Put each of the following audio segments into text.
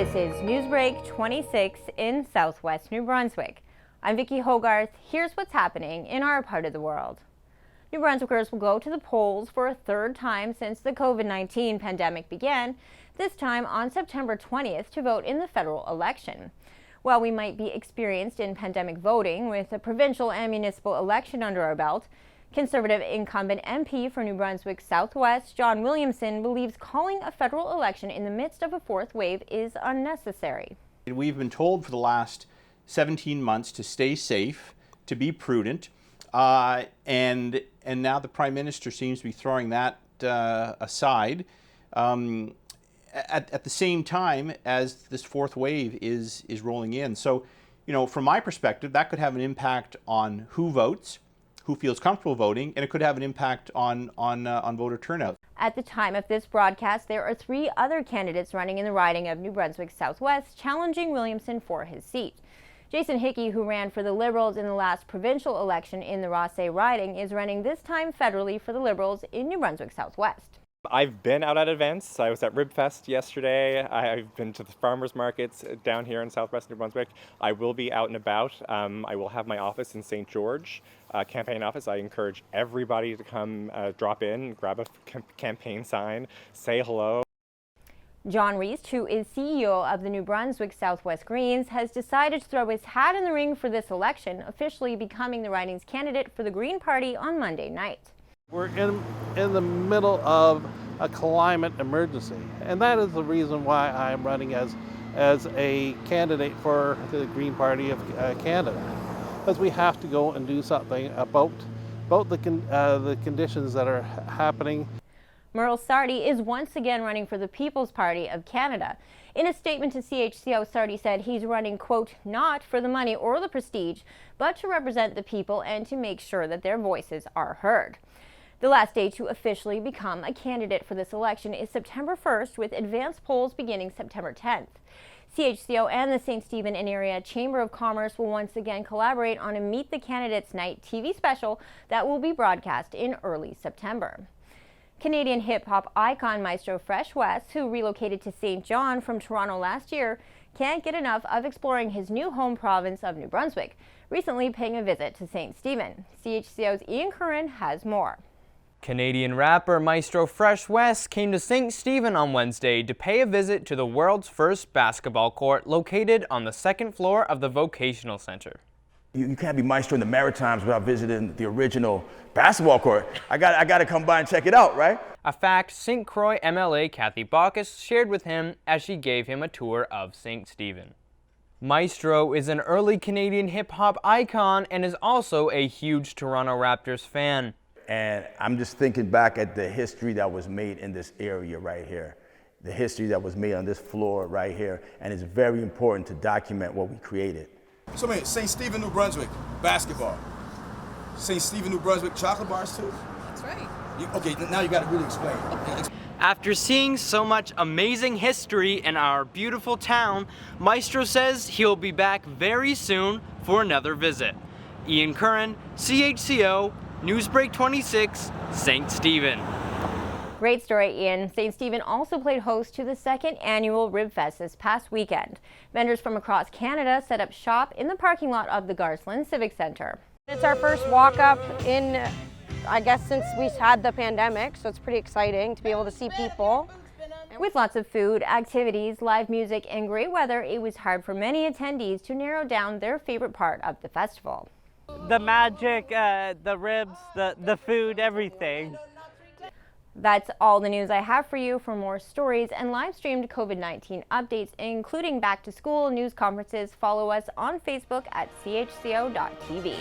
This is Newsbreak 26 in Southwest New Brunswick. I'm Vicki Hogarth. Here's what's happening in our part of the world. New Brunswickers will go to the polls for a third time since the COVID-19 pandemic began, this time on September 20th to vote in the federal election. While we might be experienced in pandemic voting with a provincial and municipal election under our belt, Conservative incumbent MP for New Brunswick Southwest, John Williamson, believes calling a federal election in the midst of a fourth wave is unnecessary. We've been told for the last 17 months to stay safe, to be prudent, and now the Prime Minister seems to be throwing that aside at the same time as this fourth wave is rolling in. So, you know, from my perspective, that could have an impact on who votes, who feels comfortable voting, and it could have an impact on voter turnout. At the time of this broadcast, there are 3 other candidates running in the riding of New Brunswick Southwest, challenging Williamson for his seat. Jason Hickey, who ran for the Liberals in the last provincial election in the Rossay riding, is running this time federally for the Liberals in New Brunswick Southwest. I've been out at events. I was at Ribfest yesterday. I've been to the farmers markets down here in Southwest New Brunswick. I will be out and about. I will have my office in St. George, campaign office. I encourage everybody to come drop in, grab a campaign sign, say hello. John Reist, who is CEO of the New Brunswick Southwest Greens, has decided to throw his hat in the ring for this election, officially becoming the riding's candidate for the Green Party on Monday night. We're in the middle of a climate emergency, and that is the reason why I'm running as a candidate for the Green Party of Canada, because we have to go and do something about the conditions that are happening. Meryl Sarty is once again running for the People's Party of Canada. In a statement to CHCO, Sarty said he's running, quote, not for the money or the prestige, but to represent the people and to make sure that their voices are heard. The last day to officially become a candidate for this election is September 1st, with advanced polls beginning September 10th. CHCO and the St. Stephen and Area Chamber of Commerce will once again collaborate on a Meet the Candidates Night TV special that will be broadcast in early September. Canadian hip-hop icon Maestro Fresh Wes, who relocated to St. John from Toronto last year, can't get enough of exploring his new home province of New Brunswick, recently paying a visit to St. Stephen. CHCO's Ian Curran has more. Canadian rapper Maestro Fresh Wes came to St. Stephen on Wednesday to pay a visit to the world's first basketball court located on the 2nd floor of the Vocational Center. You can't be Maestro in the Maritimes without visiting the original basketball court. I got to come by and check it out, right? A fact St. Croix MLA Kathy Baucus shared with him as she gave him a tour of St. Stephen. Maestro is an early Canadian hip-hop icon and is also a huge Toronto Raptors fan. And I'm just thinking back at the history that was made in this area right here, the history that was made on this floor right here, and it's very important to document what we created. So, man, St. Stephen, New Brunswick, basketball. St. Stephen, New Brunswick, chocolate bars too? That's right. Okay, now you got to really explain. After seeing so much amazing history in our beautiful town, Maestro says he'll be back very soon for another visit. Ian Curran, CHCO, Newsbreak 26, St. Stephen. Great story, Ian. St. Stephen also played host to the 2nd annual Ribfest this past weekend. Vendors from across Canada set up shop in the parking lot of the Garsland Civic Centre. It's our first walk-up in, I guess, since we had the pandemic, so it's pretty exciting to be able to see people. With lots of food, activities, live music, and great weather, it was hard for many attendees to narrow down their favorite part of the festival. The magic, the ribs, the food, everything. That's all the news I have for you. For more stories and live-streamed COVID-19 updates, including back-to-school news conferences, follow us on Facebook at CHCO.TV.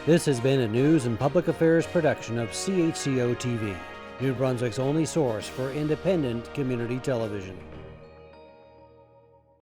This has been a news and public affairs production of CHCO-TV, New Brunswick's only source for independent community television.